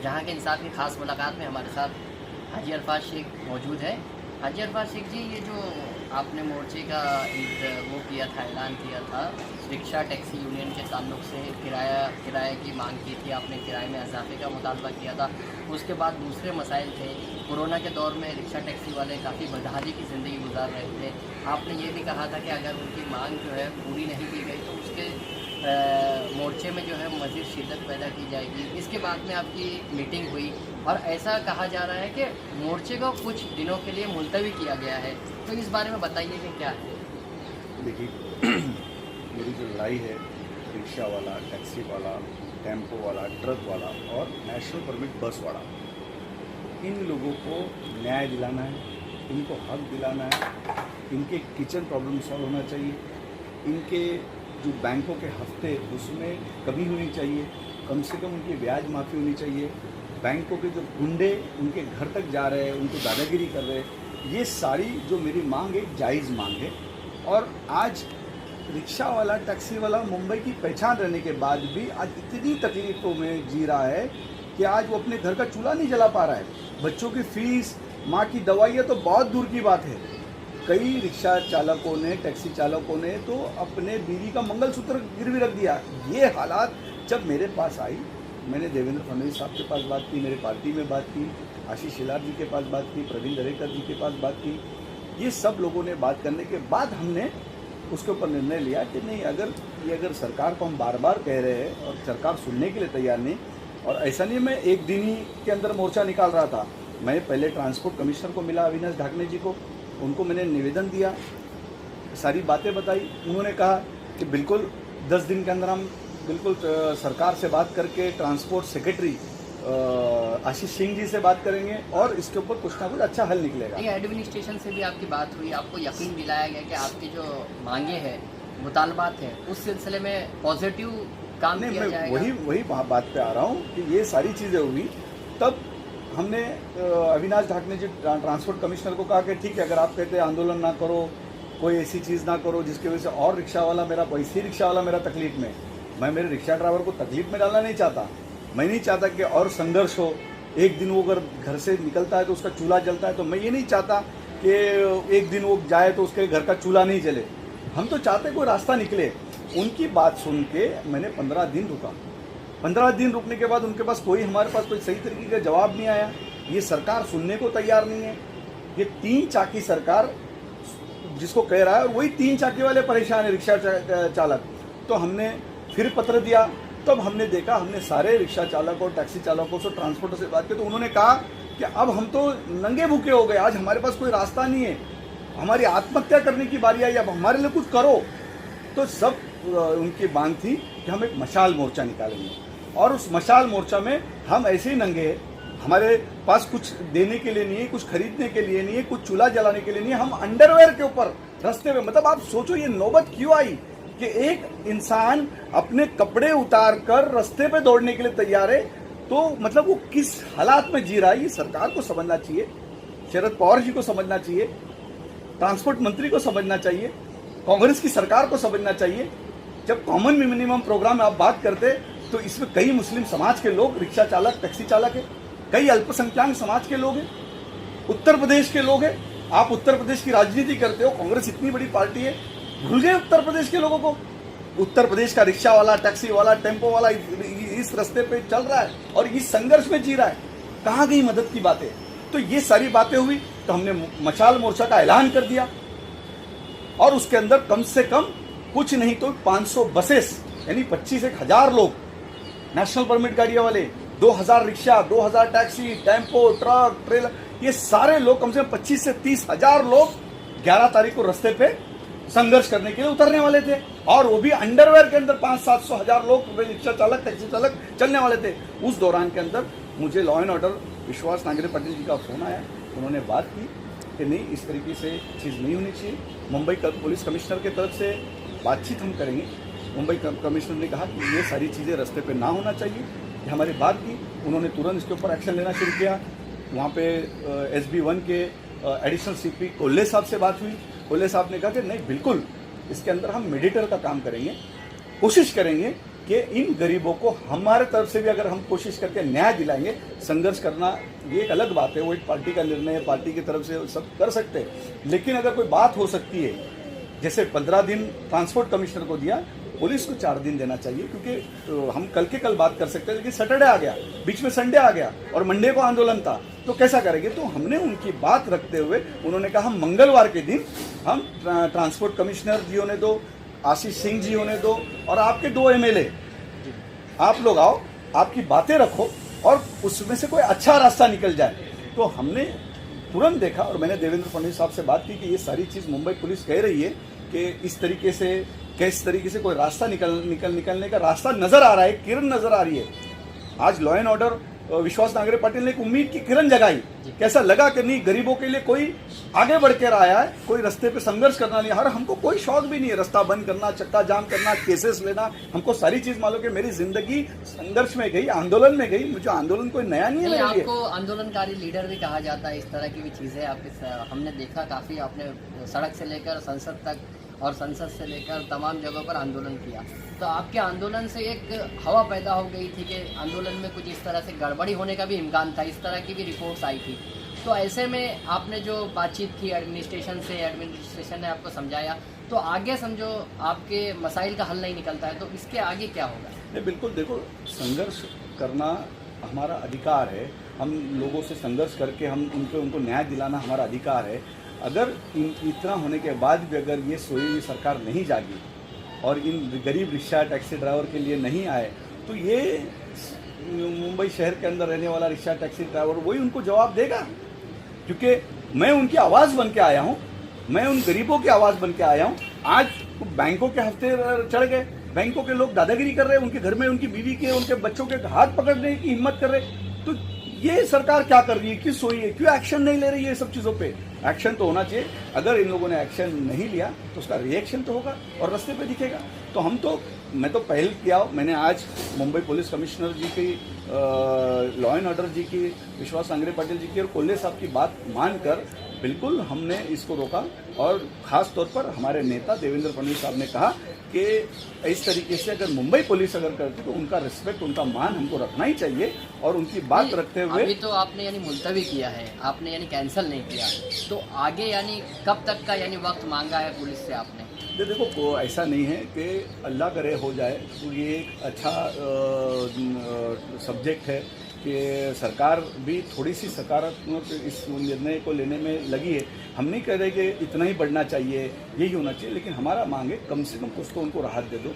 जहाँ के इंसाफ की ख़ास मुलाकात में हमारे साथ हाजी अरफाज शेख मौजूद है। हाजी अरफाज शेख जी, ये जो आपने मोर्चे का वो किया था, ऐलान किया था, रिक्शा टैक्सी यूनियन के ताल्लुक से किराए की मांग की थी, आपने किराए में इजाफे का मुतालबा किया था। उसके बाद दूसरे मसाइल थे। कोरोना के दौर में रिक्शा टैक्सी वाले काफ़ी बदहाली की ज़िंदगी गुजार रहे थे। आपने ये भी कहा था कि अगर उनकी मांग जो है पूरी नहीं की गई तो उसके मोर्चे में जो है मज़ीद शिद्दत पैदा की जाएगी। इसके बाद में आपकी मीटिंग हुई और ऐसा कहा जा रहा है कि मोर्चे को कुछ दिनों के लिए मुलतवी किया गया है। तो इस बारे में बताइए कि क्या है? देखिए, मेरी जो लड़ाई है रिक्शा वाला, टैक्सी वाला, टेम्पो वाला, ट्रक वाला और नेशनल परमिट बस वाला, इन लोगों को न्याय दिलाना है, इनको हक दिलाना है, इनके किचन प्रॉब्लम सॉल्व होना चाहिए, इनके जो बैंकों के हफ्ते उसमें कमी होनी चाहिए, कम से कम उनकी ब्याज माफ़ी होनी चाहिए, बैंकों के जो गुंडे उनके घर तक जा रहे हैं, उनको दादागिरी कर रहे हैं, ये सारी जो मेरी मांग है जायज़ मांग है। और आज रिक्शा वाला, टैक्सी वाला मुंबई की पहचान रहने के बाद भी आज इतनी तकलीफ़ों में जी रहा है कि आज वो अपने घर का चूल्हा नहीं जला पा रहा है। बच्चों की फीस, माँ की दवाइयाँ तो बहुत दूर की बात है। कई रिक्शा चालकों ने, टैक्सी चालकों ने तो अपने बीवी का मंगलसूत्र गिरवी रख दिया। ये हालात जब मेरे पास आई, मैंने देवेंद्र फडणवीस साहब के पास बात की, मेरे पार्टी में बात की, आशीष शेलार जी के पास बात की, प्रवीण दरेकर जी के पास बात की। ये सब लोगों ने बात करने के बाद हमने उसके ऊपर निर्णय लिया कि नहीं, अगर सरकार को हम बार बार कह रहे हैं और सरकार सुनने के लिए तैयार नहीं, और ऐसा नहीं मैं एक दिन ही के अंदर मोर्चा निकाल रहा था। मैं पहले ट्रांसपोर्ट कमिश्नर को मिला, अविनाश ढाकने जी को, उनको मैंने निवेदन दिया, सारी बातें बताई। उन्होंने कहा कि बिल्कुल 10 दिन के अंदर हम बिल्कुल सरकार से बात करके ट्रांसपोर्ट सेक्रेटरी आशीष सिंह जी से बात करेंगे और इसके ऊपर कुछ ना कुछ अच्छा हल निकलेगा। ये एडमिनिस्ट्रेशन से भी आपकी बात हुई, आपको यकीन दिलाया गया कि आपकी जो मांगे हैं, मुतालबात हैं, उस सिलसिले में पॉजिटिव काम किया जाएगा? वही बात पे आ रहा हूँ कि ये सारी चीज़ें हुई। तब हमने अविनाश ढाकने जी ट्रांसपोर्ट कमिश्नर को कहा कि ठीक है, अगर आप कहते हैं आंदोलन ना करो, कोई ऐसी चीज़ ना करो जिसकी वजह से और रिक्शा वाला मेरा तकलीफ में, मैं मेरे रिक्शा ड्राइवर को तकलीफ में डालना नहीं चाहता। मैं नहीं चाहता कि और संघर्ष हो। एक दिन वो अगर घर से निकलता है तो उसका चूल्हा जलता है, तो मैं ये नहीं चाहता कि एक दिन वो जाए तो उसके घर का चूल्हा नहीं जले। हम तो चाहते कोई रास्ता निकले। उनकी बात सुन के मैंने 15 दिन रुका। 15 दिन रुकने के बाद उनके पास हमारे पास कोई सही तरीके का जवाब नहीं आया। ये सरकार सुनने को तैयार नहीं है। ये 3 चाकी सरकार जिसको कह रहा है, और वही 3 चाकी वाले परेशान है, रिक्शा चालक। तो हमने फिर पत्र दिया। तब हमने देखा, हमने सारे रिक्शा चालक और टैक्सी चालकों से, ट्रांसपोर्टर से बात की, तो उन्होंने कहा कि अब हम तो नंगे भूखे हो गए, आज हमारे पास कोई रास्ता नहीं है, हमारी आत्महत्या करने की बारी आई, अब हमारे लिए कुछ करो। तो सब उनकी मांग थी कि हम एक मशाल मोर्चा निकालेंगे, और उस मशाल मोर्चा में हम ऐसे ही नंगे, हमारे पास कुछ देने के लिए नहीं है, कुछ खरीदने के लिए नहीं है, कुछ चूल्हा जलाने के लिए नहीं है, हम अंडरवेयर के ऊपर रास्ते में, मतलब आप सोचो ये नौबत क्यों आई कि एक इंसान अपने कपड़े उतार कर रास्ते पे दौड़ने के लिए तैयार है। तो मतलब वो किस हालात में जी रहा है, ये सरकार को समझना चाहिए, शरद पवार जी को समझना चाहिए, ट्रांसपोर्ट मंत्री को समझना चाहिए, कांग्रेस की सरकार को समझना चाहिए। जब कॉमन मिनिमम प्रोग्राम आप बात करते तो इसमें कई मुस्लिम समाज के लोग रिक्शा चालक, टैक्सी चालक है, कई अल्पसंख्यक समाज के लोग हैं, उत्तर प्रदेश के लोग हैं। आप उत्तर प्रदेश की राजनीति करते हो, कांग्रेस इतनी बड़ी पार्टी है, भूल गए उत्तर प्रदेश के लोगों को? उत्तर प्रदेश का रिक्शा वाला, टैक्सी वाला, टेम्पो वाला इस रास्ते पे चल रहा है और इस संघर्ष में जी रहा है। कहाँ गई मदद की बातें? तो ये सारी बातें हुई तो हमने मशाल मोर्चा का ऐलान कर दिया, और उसके अंदर कम से कम कुछ नहीं तो 500 बसेस, यानी 25,000 लोग, नेशनल परमिट गाड़ियां वाले, 2000 rickshaw, 2000 taxi, tempo, truck, trailer, ये सारे लोग, कम से कम 25 से 30,000 लोग 11 तारीख को रास्ते पे संघर्ष करने के लिए उतरने वाले थे। और वो भी अंडरवेयर के अंदर 500-700 लोग रिक्शा चालक, टैक्सी चालक चलने वाले थे। उस दौरान के अंदर मुझे लॉ एंड ऑर्डर विश्वास नागरे पाटिल जी का फोन आया। उन्होंने बात की कि नहीं, इस तरीके से चीज़ नहीं होनी चाहिए। मुंबई पुलिस कमिश्नर के तरफ से बातचीत हम करेंगे। मुंबई कमिश्नर ने कहा कि ये सारी चीज़ें रास्ते पे ना होना चाहिए। ये हमारी बात की, उन्होंने तुरंत इसके ऊपर एक्शन लेना शुरू किया। वहाँ पे SB1 के एडिशनल CP कोल्ले साहब से बात हुई। कोल्ले साहब ने कहा कि नहीं, बिल्कुल इसके अंदर हम मेडिएटर का काम करेंगे, कोशिश करेंगे कि इन गरीबों को हमारे तरफ से भी अगर हम कोशिश करके न्याय दिलाएंगे, संघर्ष करना ये एक अलग बात है, वो एक पार्टी का निर्णय है, पार्टी की तरफ से सब कर सकते हैं। लेकिन अगर कोई बात हो सकती है, जैसे 15 दिन ट्रांसपोर्ट कमिश्नर को दिया, पुलिस को 4 दिन देना चाहिए, क्योंकि हम कल के कल बात कर सकते हैं, लेकिन सैटरडे आ गया, बीच में संडे आ गया और मंडे को आंदोलन था, तो कैसा करेंगे। तो हमने उनकी बात रखते हुए उन्होंने कहा हम मंगलवार के दिन हम ट्रांसपोर्ट कमिश्नर जी होने दो, आशीष सिंह जी होने दो और आपके 2 MLA, आप लोग आओ, आपकी बातें रखो और उसमें से कोई अच्छा रास्ता निकल जाए। तो हमने तुरंत देखा और मैंने देवेंद्र फडणवीस साहब से बात की कि ये सारी चीज़ मुंबई पुलिस कह रही है कि इस तरीके से किस तरीके से कोई रास्ता निकलने का रास्ता नजर आ रहा है, किरण नजर आ रही है। आज लॉ एंड ऑर्डर विश्वास नांगरे पाटिल ने एक उम्मीद की किरण जगाई। कैसा लगा कि नहीं, गरीबों के लिए कोई आगे बढ़ कर आया है, कोई रास्ते पे संघर्ष करना नहीं। हर हमको कोई शौक भी नहीं है रास्ता बंद करना, चक्का जाम करना, केसेस लेना, हमको सारी चीज मालूम कि मेरी जिंदगी संघर्ष में गई, आंदोलन में गई। मुझे आंदोलन कोई नया नहीं है मेरे लिए। आपको आंदोलनकारी लीडर भी कहा जाता है, इस तरह की भी चीजें आपके हमने देखा, काफी आपने सड़क से लेकर संसद तक और संसद से लेकर तमाम जगहों पर आंदोलन किया। तो आपके आंदोलन से एक हवा पैदा हो गई थी कि आंदोलन में कुछ इस तरह से गड़बड़ी होने का भी इम्कान था, इस तरह की भी रिपोर्ट्स आई थी। तो ऐसे में आपने जो बातचीत की एडमिनिस्ट्रेशन से, एडमिनिस्ट्रेशन ने आपको समझाया, तो आगे समझो आपके मसाइल का हल नहीं निकलता है, तो इसके आगे क्या होगा? नहीं, बिल्कुल देखो, संघर्ष करना हमारा अधिकार है। हम लोगों से संघर्ष करके हम उनको न्याय दिलाना हमारा अधिकार है। अगर इतना होने के बाद भी अगर ये सोई हुई सरकार नहीं जागी और इन गरीब रिक्शा टैक्सी ड्राइवर के लिए नहीं आए, तो ये मुंबई शहर के अंदर रहने वाला रिक्शा टैक्सी ड्राइवर वही उनको जवाब देगा। क्योंकि मैं उनकी आवाज़ बन के आया हूँ, मैं उन गरीबों की आवाज़ बन के आया हूँ। आज बैंकों के हफ्ते चढ़ गए, बैंकों के लोग दादागिरी कर रहे हैं, उनके घर में उनकी बीवी के, उनके बच्चों के हाथ पकड़ने की हिम्मत कर रहे। तो ये सरकार क्या कर रही है, किस सोई है, क्यों एक्शन नहीं ले रही है? सब चीज़ों पे एक्शन तो होना चाहिए। अगर इन लोगों ने एक्शन नहीं लिया तो उसका रिएक्शन तो होगा और रास्ते पे दिखेगा। तो मैं तो पहल किया, मैंने आज मुंबई पुलिस कमिश्नर जी की, लॉ एंड ऑर्डर जी की, विश्वास नांगरे पाटिल जी की और कोल्ले साहब की बात मानकर बिल्कुल हमने इसको रोका। और ख़ास तौर पर हमारे नेता देवेंद्र फडणवीस साहब ने कहा कि इस तरीके से अगर मुंबई पुलिस अगर करती तो उनका रिस्पेक्ट, उनका मान हमको रखना ही चाहिए। और उनकी बात रखते हुए अभी तो आपने यानी मुलतवी किया है, आपने यानी कैंसिल नहीं किया, तो आगे यानी कब तक का यानी वक्त मांगा है पुलिस से आपने? देखो, ऐसा नहीं है कि अल्लाह करे हो जाए, तो ये एक अच्छा सब्जेक्ट है कि सरकार भी थोड़ी सी सकारात्मक इस निर्णय को लेने में लगी है। हम नहीं कह रहे कि इतना ही बढ़ना चाहिए, यही होना चाहिए, लेकिन हमारा मांग है कम से कम कुछ तो उनको राहत दे दो।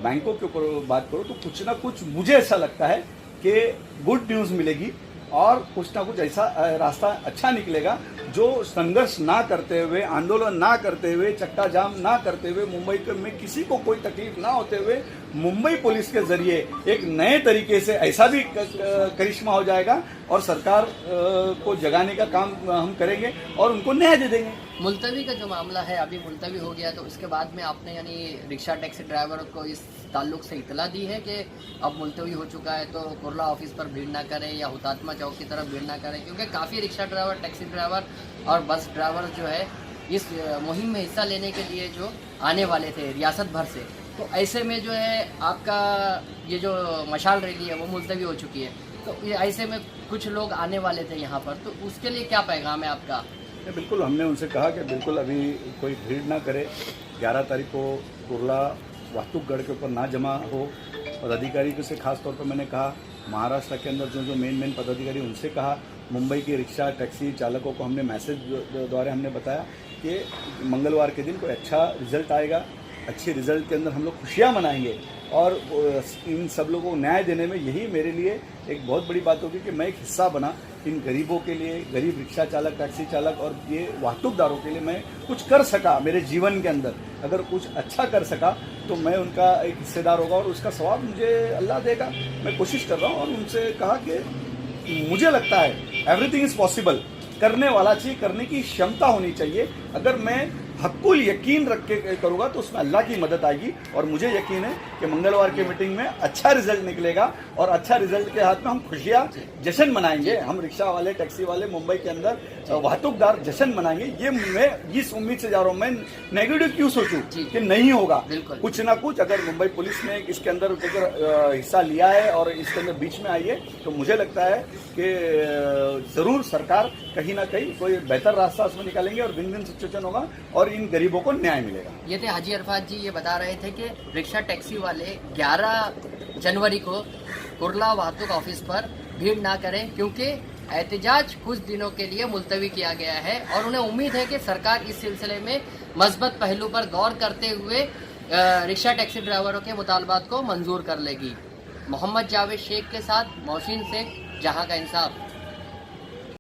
बैंकों के ऊपर बात करो तो कुछ ना कुछ मुझे ऐसा लगता है कि गुड न्यूज़ मिलेगी और कुछ ना कुछ ऐसा रास्ता अच्छा निकलेगा जो संघर्ष ना करते हुए, आंदोलन ना करते हुए, चक्का जाम ना करते हुए, मुंबई में किसी को कोई तकलीफ ना होते हुए मुंबई पुलिस के जरिए एक नए तरीके से ऐसा भी करिश्मा हो जाएगा और सरकार को जगाने का काम हम करेंगे और उनको न्याय दे देंगे। मुलतवी का जो मामला है, अभी मुलतवी हो गया, तो इसके बाद में आपने यानी रिक्शा टैक्सी ड्राइवर को इस ताल्लुक से इतला दी है कि अब मुलतवी हो चुका है तो कुर्ला ऑफिस पर भीड़ ना करें या हुतात्मा चौक की तरफ भीड़ ना करें, क्योंकि काफ़ी रिक्शा ड्राइवर, टैक्सी ड्राइवर और बस ड्राइवर जो है इस मुहिम में हिस्सा लेने के लिए जो आने वाले थे रियासत भर से, तो ऐसे में जो है आपका ये जो मशाल रैली है वो मुलतवी हो चुकी है, तो ये ऐसे में कुछ लोग आने वाले थे यहाँ पर, तो उसके लिए क्या पैगाम है आपका? बिल्कुल, हमने उनसे कहा कि बिल्कुल अभी कोई भीड़ ना करे, 11 तारीख को कुर्ला वास्तुकगढ़ के ऊपर ना जमा हो। पदाधिकारी से खास तौर पर मैंने कहा, महाराष्ट्र के अंदर जो मेन पदाधिकारी उनसे कहा, मुंबई के रिक्शा टैक्सी चालकों को हमने मैसेज द्वारा हमने बताया कि मंगलवार के दिन कोई अच्छा रिजल्ट आएगा, अच्छे रिजल्ट के अंदर हम लोग खुशियाँ मनाएंगे और इन सब लोगों को न्याय देने में यही मेरे लिए एक बहुत बड़ी बात होगी कि मैं एक हिस्सा बना इन गरीबों के लिए, गरीब रिक्शा चालक, टैक्सी चालक और ये वाहतूकदारों के लिए मैं कुछ कर सका मेरे जीवन के अंदर। अगर कुछ अच्छा कर सका तो मैं उनका एक हिस्सेदार होगा और उसका सवाब मुझे अल्लाह देगा। मैं कोशिश कर रहा हूँ और उनसे कहा कि मुझे लगता है एवरीथिंग इज़ पॉसिबल, करने वाला चाहिए, करने की क्षमता होनी चाहिए। अगर मैं हक्कुल यकीन रख के करूँगा तो उसमें अल्लाह की मदद आएगी। और मुझे यकीन है कि मंगलवार की मीटिंग में अच्छा रिजल्ट निकलेगा और अच्छा रिजल्ट के हाथ में हम खुशियाँ जश्न मनाएंगे। हम रिक्शा वाले, टैक्सी वाले, मुंबई के अंदर वाहतूकदार जश्न मनाएंगे। ये मैं इस उम्मीद से जा रहा हूँ। मैं नेगेटिव क्यों सोचूं कि नहीं होगा, कुछ ना कुछ अगर मुंबई पुलिस ने इसके अंदर हिस्सा लिया है और इसके अंदर बीच में आई है तो मुझे लगता है कि जरूर सरकार कहीं ना कहीं कोई बेहतर रास्ता उसमें निकालेंगे और विन विन सिचुएशन होगा और इन गरीबों को न्याय मिलेगा। ये थे हाजी अरफात जी, ये बता रहे थे कि रिक्शा टैक्सी वाले 11 जनवरी को कुर्ला वाहतूक ऑफिस पर भीड़ ना करें क्योंकि एहतजाज कुछ दिनों के लिए मुलतवी किया गया है और उन्हें उम्मीद है कि सरकार इस सिलसिले में मस्बत पहलू पर गौर करते हुए रिक्शा टैक्सी ड्राइवरों के मुतालबात को मंजूर कर लेगी। मोहम्मद जावेद शेख के साथ मोहसिन शेख, जहां का इंसाफ।